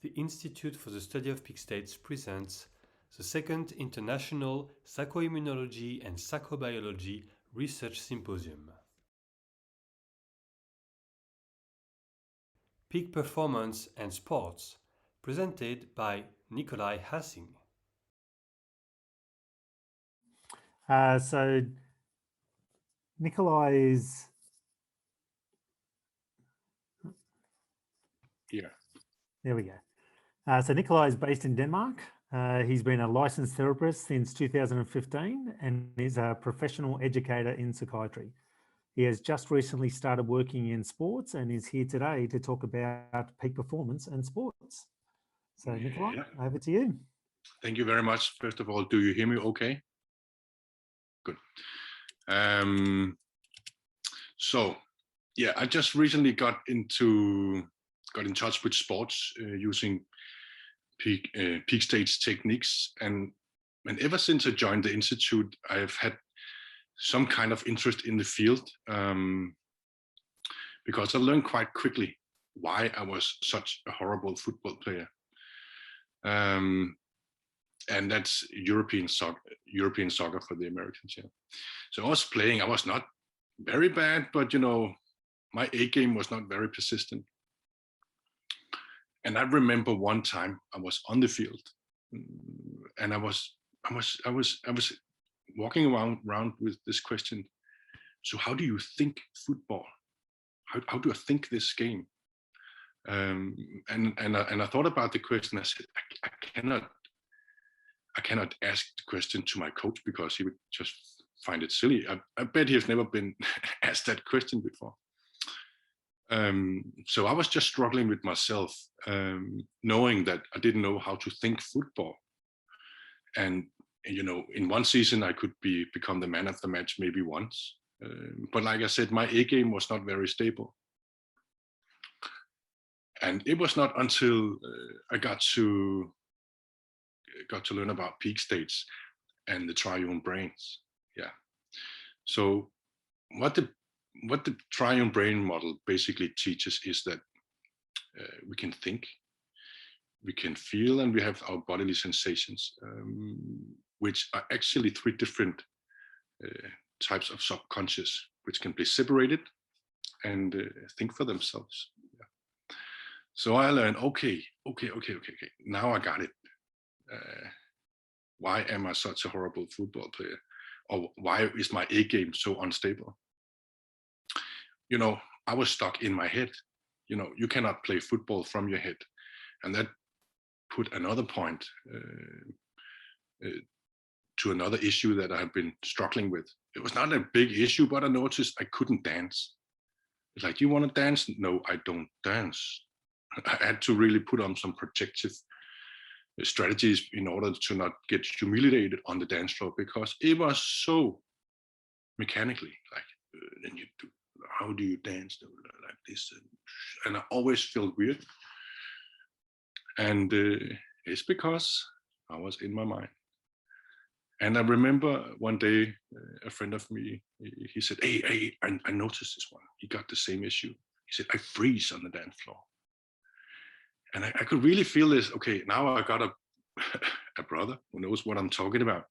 the Institute for the Study of Peak States presents the second International Psychoimmunology and Psychobiology Research Symposium. Peak Performance and Sports, presented by Nicolai Hassing. So Nicolai is here. There we go. So Nicolai is based in Denmark. He's been a licensed therapist since 2015 and is a professional educator in psychiatry. He has just recently started working in sports and is here today to talk about peak performance and sports. So Nicolai, over to you. Thank you very much. First of all, do you hear me okay? Good. So yeah, I just recently got in touch with sports using peak stage techniques, and ever since I joined the institute, I have had some kind of interest in the field because I learned quite quickly why I was such a horrible football player. And that's European soccer for the Americans. Yeah. So I was playing. I was not very bad, but you know, my A game was not very persistent. And I remember one time I was on the field, and I was walking around with this question. So how do you think football? How do I think this game? And I thought about the question. I said, I cannot ask the question to my coach because he would just find it silly. I bet he's never been asked that question before. So I was just struggling with myself, knowing that I didn't know how to think football. And you know, in one season I could become the man of the match maybe once, but like I said, my A game was not very stable. And it was not until I got to learn about peak states and the triune brains. Yeah. So what the triune brain model basically teaches is that we can think, we can feel, and we have our bodily sensations, which are actually three different types of subconscious, which can be separated and think for themselves. Yeah. So I learned, okay. Now I got it. Why am I such a horrible football player? Or why is my A game so unstable? You know, I was stuck in my head. You know, you cannot play football from your head. And that put another point to another issue that I have been struggling with. It was not a big issue, but I noticed I couldn't dance. It's like, you want to dance? No, I don't dance. I had to really put on some protective strategies in order to not get humiliated on the dance floor, because it was so mechanically, like, then you do, how do you dance like this? And I always felt weird. And it's because I was in my mind. And I remember one day, a friend of me, he said, hey, I noticed this one. He got the same issue. He said, I freeze on the dance floor. And I could really feel this. Okay, now I got a brother who knows what I'm talking about.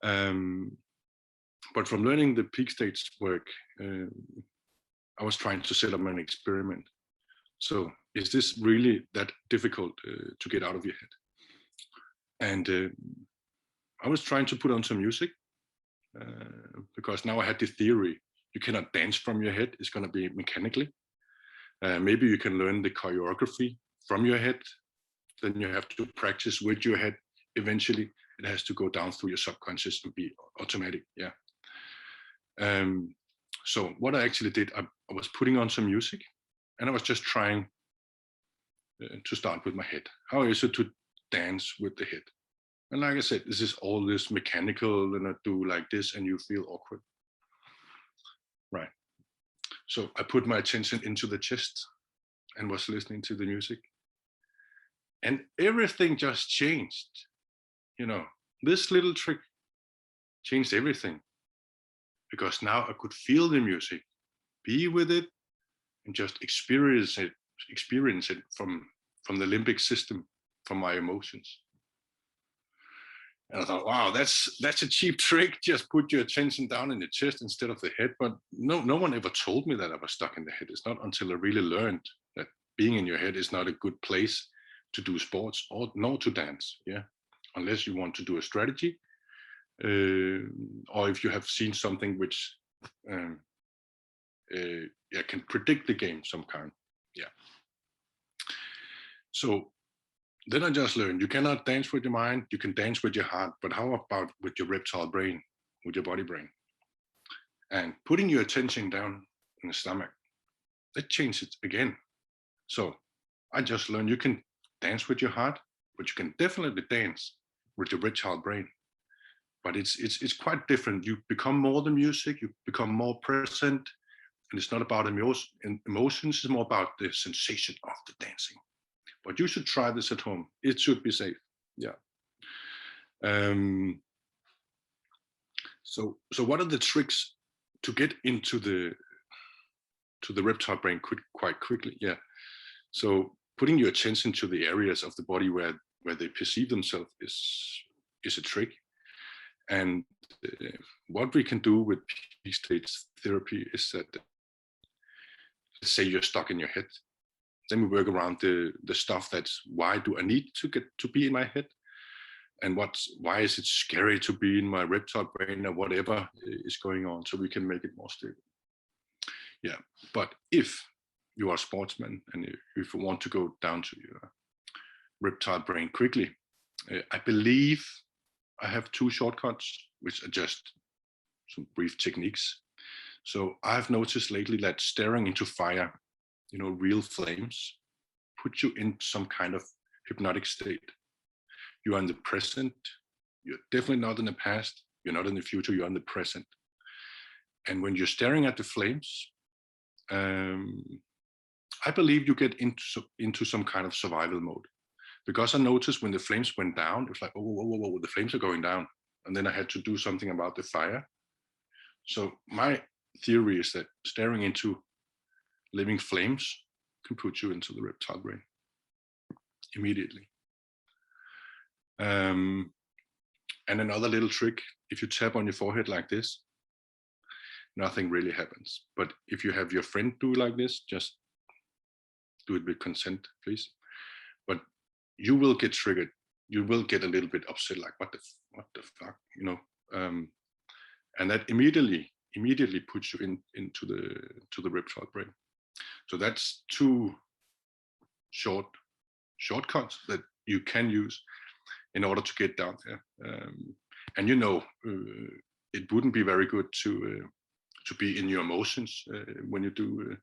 But from learning the peak stage work, I was trying to set up an experiment. So is this really that difficult to get out of your head? And I was trying to put on some music because now I had the theory. You cannot dance from your head. It's going to be mechanically. Maybe you can learn the choreography from your head. Then you have to practice with your head. Eventually, it has to go down through your subconscious and be automatic. Yeah. So what I actually did, I was putting on some music, and I was just trying to start with my head. How is it to dance with the head? And like I said, this is all this mechanical, and I do like this, and you feel awkward. Right. So I put my attention into the chest and was listening to the music. And everything just changed. You know, this little trick changed everything, because now I could feel the music, be with it, and just experience it from from the limbic system, from my emotions. And I thought, wow, that's a cheap trick. Just put your attention down in the chest instead of the head. But no one ever told me that I was stuck in the head. It's not until I really learned that being in your head is not a good place to do sports or nor to dance. Yeah, unless you want to do a strategy, or if you have seen something which can predict the game some kind. Yeah. So then I just learned you cannot dance with your mind, you can dance with your heart, but how about with your reptile brain, with your body brain? And putting your attention down in the stomach, that changes it again. So I just learned you can dance with your heart, but you can definitely dance with your reptile brain. But it's quite different. You become more the music, you become more present, and it's not about emotions, it's more about the sensation of the dancing. But you should try this at home. It should be safe. Yeah. So what are the tricks to get into the reptile brain quite quickly? Yeah. So putting your attention to the areas of the body where they perceive themselves is a trick. And what we can do with peak stage therapy is that, let's say you're stuck in your head. Then we work around the stuff that's, why do I need to get to be in my head? And why is it scary to be in my reptile brain, or whatever is going on, so we can make it more stable. Yeah, but if you are a sportsman and if you want to go down to your reptile brain quickly, I believe I have 2 shortcuts, which are just some brief techniques. So I've noticed lately that staring into fire, real flames, put you in some kind of hypnotic state. You are in the present. You're definitely not in the past. You're not in the future. You're in the present. And when you're staring at the flames, I believe you get into some kind of survival mode. Because I noticed when the flames went down, it was like, oh, whoa, the flames are going down. And then I had to do something about the fire. So my theory is that staring into living flames can put you into the reptile brain immediately. And another little trick, if you tap on your forehead like this, nothing really happens. But if you have your friend do like this, just do it with consent, please. But you will get triggered. You will get a little bit upset, like what the fuck, and that immediately puts you into the reptile brain. So that's 2 shortcuts that you can use in order to get down there. And it wouldn't be very good to be in your emotions when you do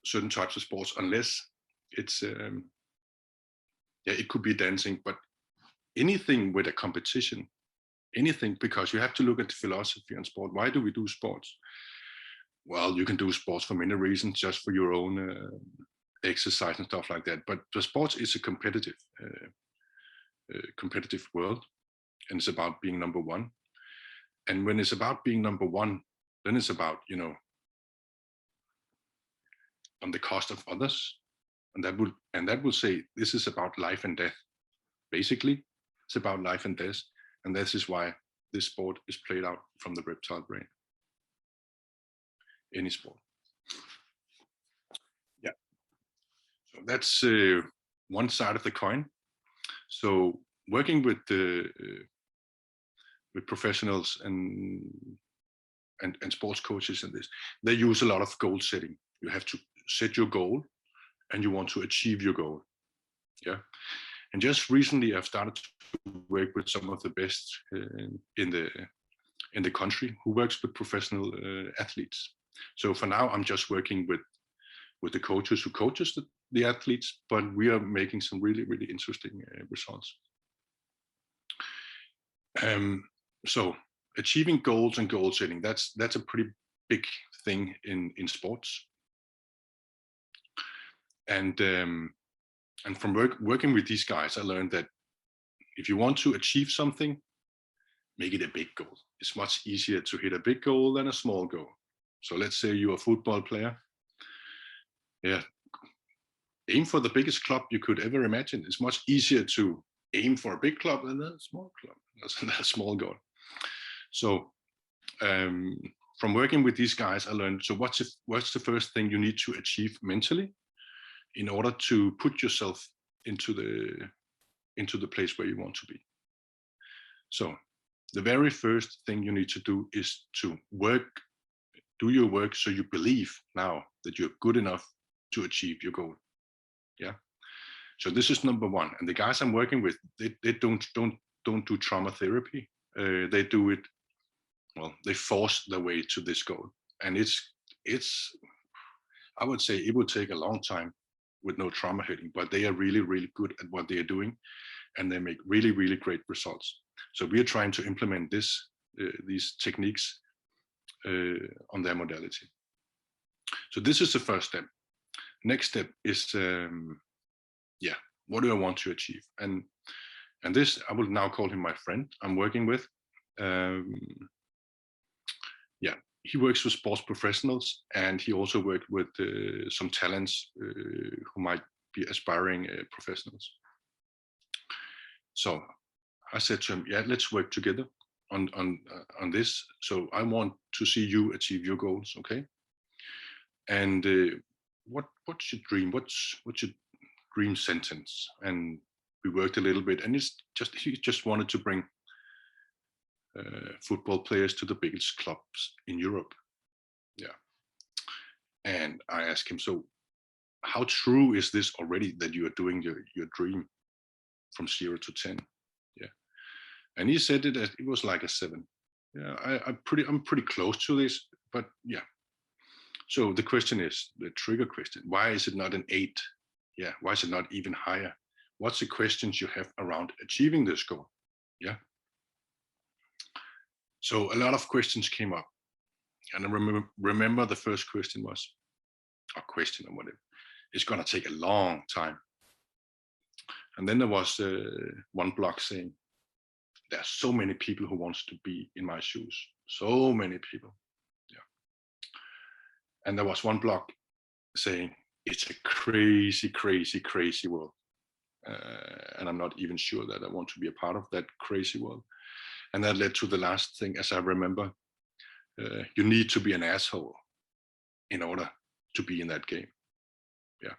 certain types of sports, unless it's it could be dancing, but anything with a competition, anything, because you have to look at the philosophy on sport. Why do we do sports? Well, you can do sports for many reasons, just for your own exercise and stuff like that. But the sports is a competitive world, and it's about being number one. And when it's about being number one, then it's about, on the cost of others. And that will say, this is about life and death. Basically, it's about life and death. And this is why this sport is played out from the reptile brain. Any sport. Yeah. So that's one side of the coin. So working with professionals and sports coaches in this, they use a lot of goal setting. You have to set your goal, and you want to achieve your goal. Yeah. And just recently, I've started to work with some of the best in the country who works with professional athletes. So for now, I'm just working with the coaches who coaches the athletes, but we are making some really, really interesting results. So achieving goals and goal setting, that's a pretty big thing in sports. And from working with these guys, I learned that if you want to achieve something, make it a big goal. It's much easier to hit a big goal than a small goal. So let's say you're a football player. Yeah, aim for the biggest club you could ever imagine. It's much easier to aim for a big club than a small club. That's a small goal. So from working with these guys, I learned, so what's the first thing you need to achieve mentally in order to put yourself into the place where you want to be. So the very first thing you need to do is to do your work so you believe now that you're good enough to achieve your goal. Yeah. So this is number one. And the guys I'm working with, they don't do trauma therapy. They do it, well, they force their way to this goal. And it's I would say it would take a long time with no trauma healing, but they are really, really good at what they are doing, and they make really, really great results. So we are trying to implement these techniques on their modality. So this is the first step. Next step is, what do I want to achieve? And this, I will now call him my friend I'm working with. He works with sports professionals, and he also worked with some talents who might be aspiring professionals. So I said to him, yeah, let's work together on this. So I want to see you achieve your goals, okay? And what's your dream? What's your dream sentence? And we worked a little bit, and he just wanted to bring football players to the biggest clubs in Europe. Yeah. And I asked him, so how true is this already that you are doing your dream from 0 to 10? Yeah. And he said it was like a 7. Yeah, I'm pretty close to this, but yeah. So the question is, the trigger question, why is it not an 8? Yeah, why is it not even higher? What's the questions you have around achieving this goal? Yeah. So a lot of questions came up, and I remember the first question was, or whatever, it's going to take a long time. And then there was one blog saying, there are so many people who wants to be in my shoes, so many people. Yeah. And there was one blog saying, it's a crazy, crazy, crazy world. And I'm not even sure that I want to be a part of that crazy world. And that led to the last thing, as I remember, you need to be an asshole in order to be in that game. Yeah.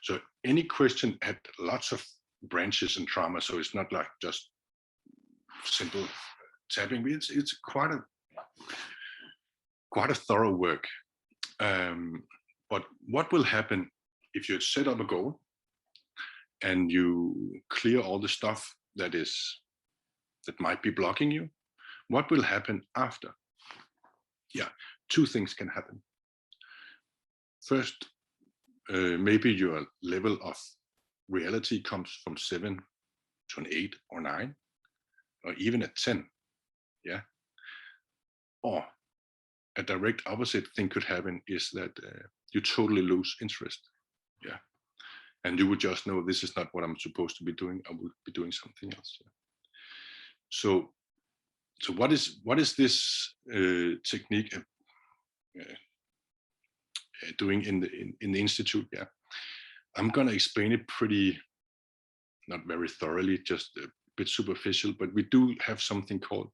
So any question had lots of branches in trauma. So it's not like just simple tapping. It's quite a thorough work. But what will happen if you set up a goal and you clear all the stuff that might be blocking you? What will happen after? Yeah, 2 things can happen. First, maybe your level of reality comes from 7 to an 8 or 9, or even a 10. Yeah. Or a direct opposite thing could happen is that you totally lose interest. Yeah. And you would just know, this is not what I'm supposed to be doing. I will be doing something else. Yeah. So what is this technique doing in the institute? Yeah, I'm gonna explain it not very thoroughly, just a bit superficial, but we do have something called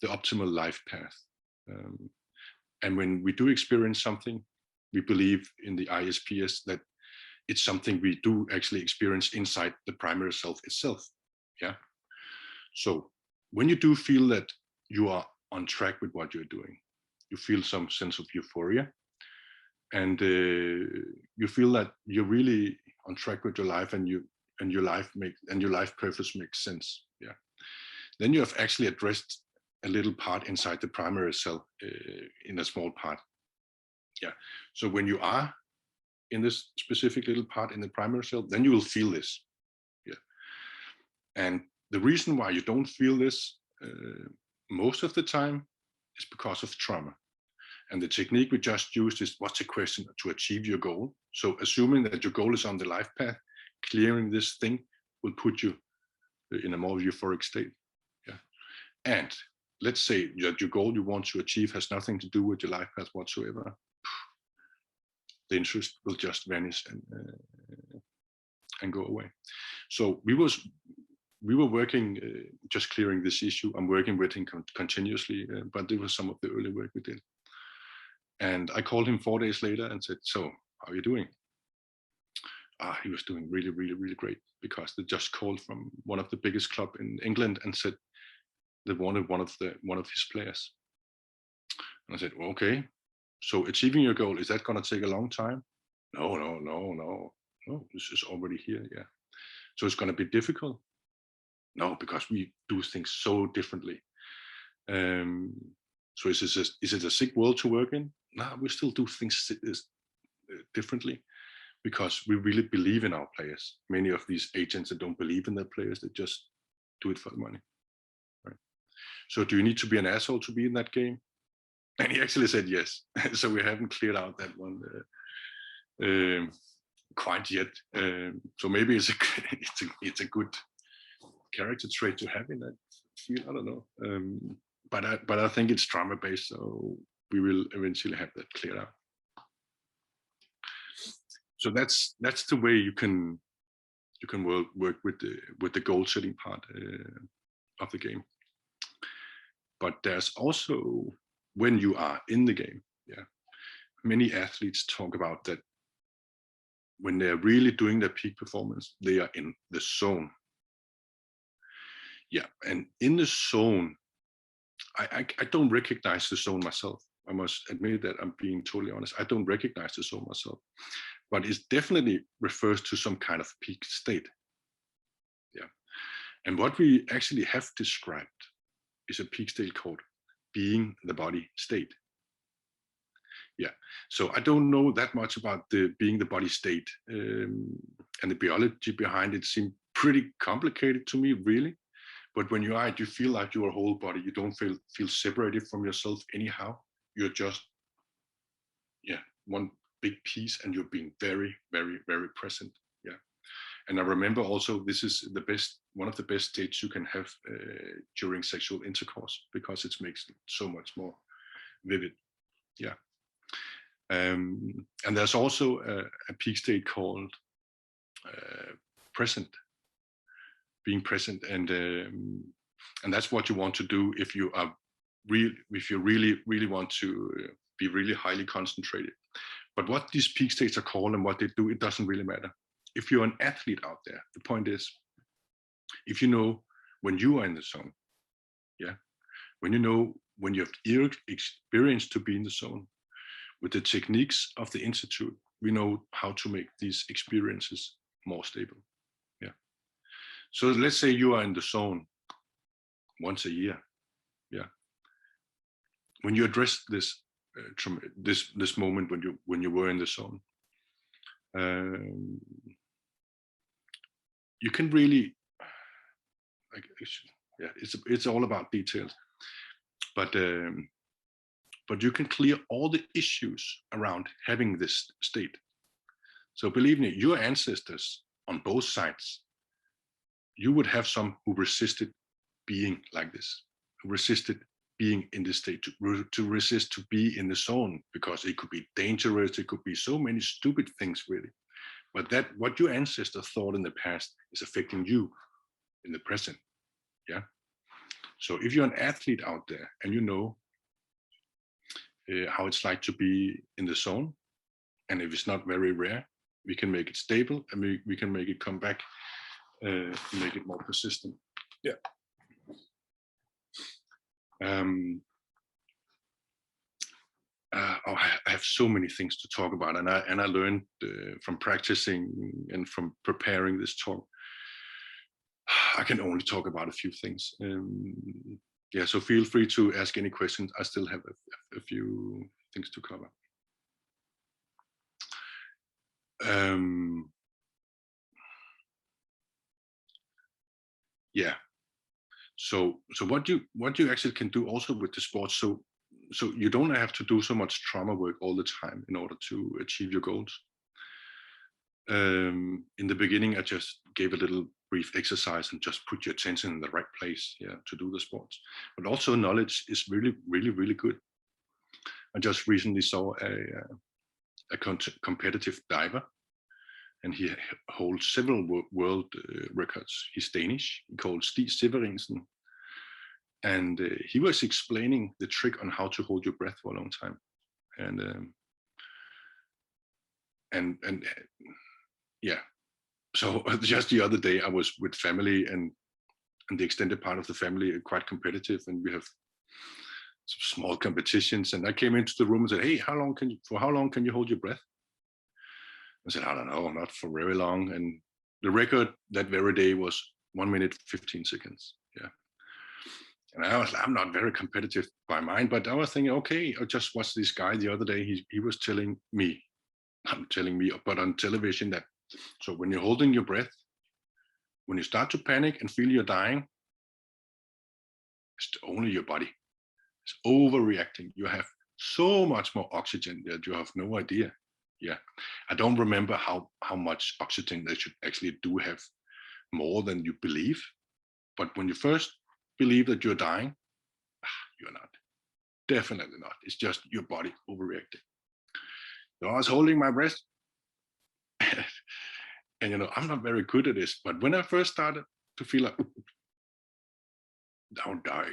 the optimal life path. And when we do experience something, we believe in the ISPS that it's something we do actually experience inside the primary self itself. Yeah. So when you do feel that you are on track with what you're doing, you feel some sense of euphoria, and you feel that you're really on track with your life, and your life purpose makes sense. Yeah. Then you have actually addressed a little part inside the primary self in a small part. Yeah. So when you are in this specific little part in the primary self, then you will feel this. Yeah. And the reason why you don't feel this most of the time is because of trauma. And the technique we just used is, what's the question to achieve your goal? So assuming that your goal is on the life path, clearing this thing will put you in a more euphoric state. Yeah. And let's say that your goal you want to achieve has nothing to do with your life path whatsoever. The interest will just vanish, and go away. So we were working, just clearing this issue. I'm working with him continuously, but it was some of the early work we did. And I called him 4 days later and said, so how are you doing? He was doing really, really, really great, because they just called from one of the biggest club in England and said they wanted one of his players. And I said, well, okay, so achieving your goal, is that going to take a long time? No, this is already here. Yeah. So it's going to be difficult? No, because we do things so differently. So is it a sick world to work in? No, we still do things differently, because we really believe in our players. Many of these agents that don't believe in their players, they just do it for the money. Right? So do you need to be an asshole to be in that game? And he actually said yes. So we haven't cleared out that one quite yet. So maybe it's a good character trait to have in that field. I don't know. But I think it's drama based, so we will eventually have that cleared out. So that's the way you can work with the goal setting part of the game. But there's also, when you are in the game, yeah, many athletes talk about that when they're really doing their peak performance, they are in the zone. Yeah, and in the zone, I don't recognize the zone myself. I must admit that I'm being totally honest. I don't recognize the zone myself, but it definitely refers to some kind of peak state. Yeah, and what we actually have described is a peak state called being the body state. Yeah, so I don't know that much about the being the body state, and the biology behind it seemed pretty complicated to me, really. But when you are, you feel like your whole body. You don't feel separated from yourself anyhow. You're just, yeah, one big piece, and you're being very, very, very present. Yeah, and I remember also this is one of the best states you can have during sexual intercourse, because it makes it so much more vivid. Yeah. And there's also a peak state called present, being present, and that's what you want to do if you really want to be really highly concentrated. But what these peak states are called and what they do, it doesn't really matter. If you're an athlete out there, the point is, if you know when you are in the zone, yeah, when you have experienced to be in the zone, with the techniques of the Institute, we know how to make these experiences more stable. Yeah. So let's say you are in the zone once a year. Yeah. When you address this this moment when you were in the zone, you can really, like, yeah, it's all about details, but you can clear all the issues around having this state. So believe me, your ancestors on both sides, you would have some who resisted being like this, who resisted being in this state, to resist to be in the zone, because it could be dangerous, it could be so many stupid things really. But that what your ancestors thought in the past is affecting you in the present. Yeah. So if you're an athlete out there and you know how it's like to be in the zone, and if it's not very rare, we can make it stable, and we can make it come back, make it more persistent. Yeah. I have so many things to talk about, and I learned from practicing and from preparing this talk. I can only talk about a few things. Yeah, so feel free to ask any questions. I still have a few things to cover. Yeah. So what you actually can do also with the sports. So you don't have to do so much trauma work all the time in order to achieve your goals. In the beginning, I just gave a little brief exercise and just put your attention in the right place, yeah, to do the sports. But also knowledge is really, really, really good. I just recently saw a competitive diver, and he holds several world records. He's Danish. He called Stig Severinsen, and he was explaining the trick on how to hold your breath for a long time. And yeah, so just the other day I was with family, and the extended part of the family are quite competitive, and we have some small competitions. And I came into the room and said, "Hey, for how long can you hold your breath?" I said, "I don't know, not for very long." And the record that very day was 1 minute 15 seconds. Yeah. And I'm not very competitive by mind, but I was thinking, okay, I just watched this guy the other day. He was telling me, but on television, that so when you're holding your breath, when you start to panic and feel you're dying, it's only your body. It's overreacting. You have so much more oxygen that you have no idea. Yeah, I don't remember how much oxygen they should actually do have, more than you believe. But when you first believe that you're dying, you're not. Definitely not. It's just your body overreacting. So I was holding my breath, and I'm not very good at this. But when I first started to feel like I'll die,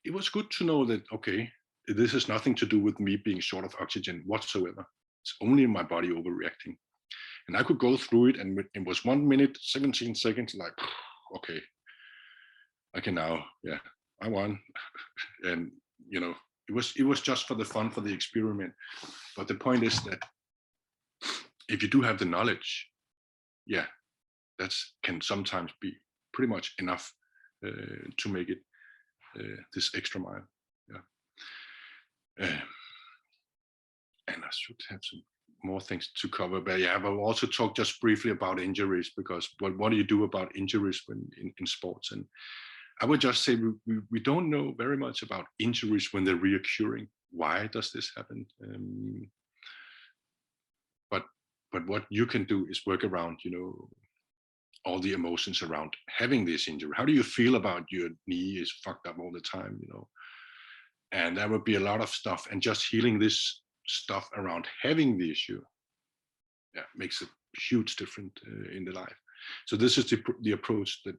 it was good to know that, okay, this has nothing to do with me being short of oxygen whatsoever. It's only my body overreacting. And I could go through it, and it was 1 minute 17 seconds, like, okay, I can now, yeah, I won. And it was just for the fun, for the experiment. But the point is that if you do have the knowledge, yeah, that can sometimes be pretty much enough to make it this extra mile. Yeah. And I should have some more things to cover, but yeah, I will also talk just briefly about injuries, because what do you do about injuries when in sports? And I would just say we don't know very much about injuries when they're reoccurring. Why does this happen? But what you can do is work around, all the emotions around having this injury. How do you feel about your knee is fucked up all the time, And there would be a lot of stuff, and just healing this stuff around having the issue, yeah, makes a huge difference in the life. So this is the approach that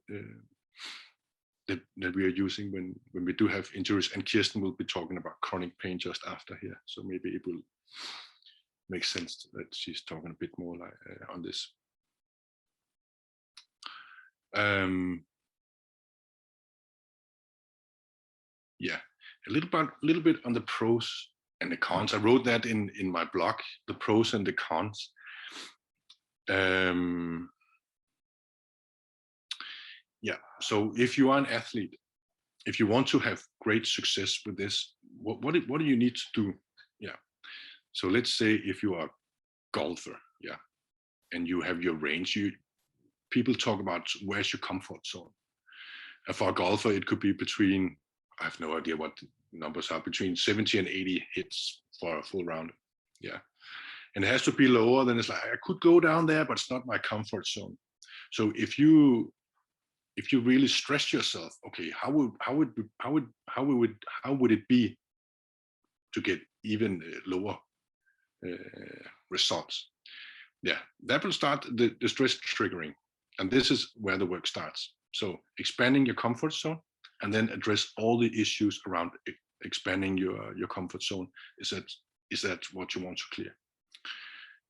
we are using when we do have injuries, and Kirsten will be talking about chronic pain just after here. So maybe it will make sense that she's talking a bit more like on this. Yeah, a little bit on the pros and the cons. I wrote that in my blog, the pros and the cons. Yeah, so if you are an athlete, if you want to have great success with this, what do you need to do? Yeah, so let's say if you are a golfer, yeah, and you have your range, people talk about where's your comfort zone. And for a golfer, it could be between, I have no idea what the numbers are, between 70 and 80 hits for a full round. Yeah, and it has to be lower. Then it's like, I could go down there, but it's not my comfort zone. So if you really stress yourself, okay, how would it be to get even lower results? Yeah, that will start the stress triggering, and this is where the work starts. So expanding your comfort zone, and then address all the issues around expanding your comfort zone. Is that what you want to clear?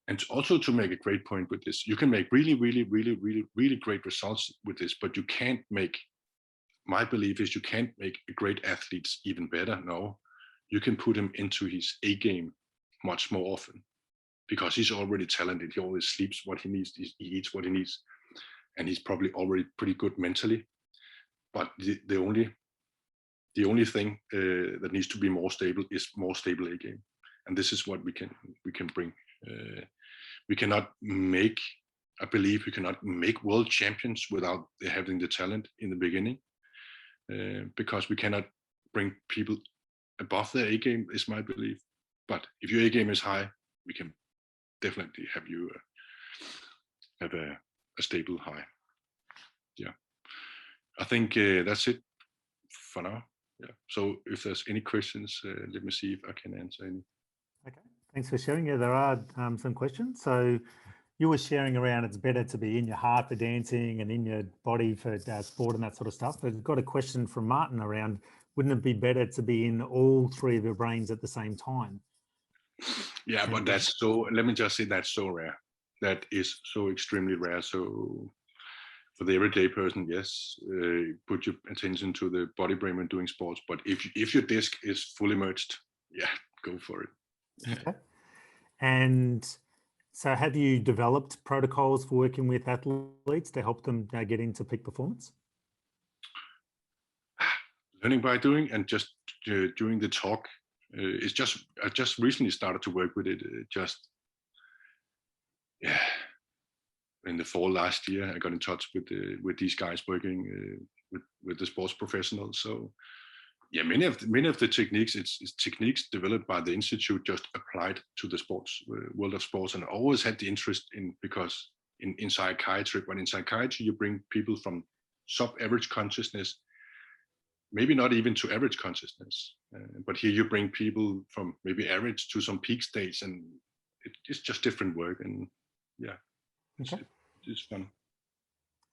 And also, to make a great point with this, you can make really, really, really, really, really great results with this, but you can't make, my belief is you can't make a great athletes even better. No, you can put him into his A game much more often, because he's already talented. He always sleeps what he needs, he eats what he needs, and he's probably already pretty good mentally. But the only thing that needs to be more stable is more stable A game, and this is what we can bring. We cannot make, I believe we cannot make world champions without having the talent in the beginning, because we cannot bring people above their A game, is my belief. But if your A game is high, we can definitely have you have a stable high. Yeah, I think that's it for now. Yeah. So if there's any questions, let me see if I can answer any. Okay, thanks for sharing. Yeah, there are some questions. So you were sharing around it's better to be in your heart for dancing and in your body for sport and that sort of stuff. But I've got a question from Martin around, wouldn't it be better to be in all three of your brains at the same time? Yeah, but that's so, let me just say that's so rare. That is so extremely rare. So for the everyday person, yes, put your attention to the body brain when doing sports. But if your disc is fully merged, yeah, go for it. Okay. And so have you developed protocols for working with athletes to help them get into peak performance? Learning by doing, and just during the talk, it's just, I just recently started to work with it. Yeah, in the fall last year, I got in touch with these guys working with the sports professionals. So yeah, many of the techniques, it's techniques developed by the institute, just applied to the sports world of sports. And I always had the interest in, because in psychiatry, when in psychiatry you bring people from sub-average consciousness, maybe not even to average consciousness, but here you bring people from maybe average to some peak states, and it's just different work. And yeah, Okay. it's fun.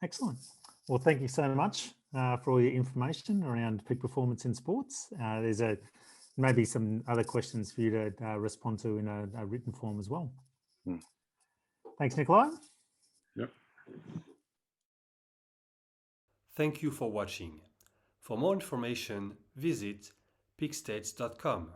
Excellent. Well, thank you so much for all your information around peak performance in sports. There's maybe some other questions for you to respond to in a written form as well. Thanks, Nicolai. Yep. Thank you for watching. For more information, visit peakstates.com.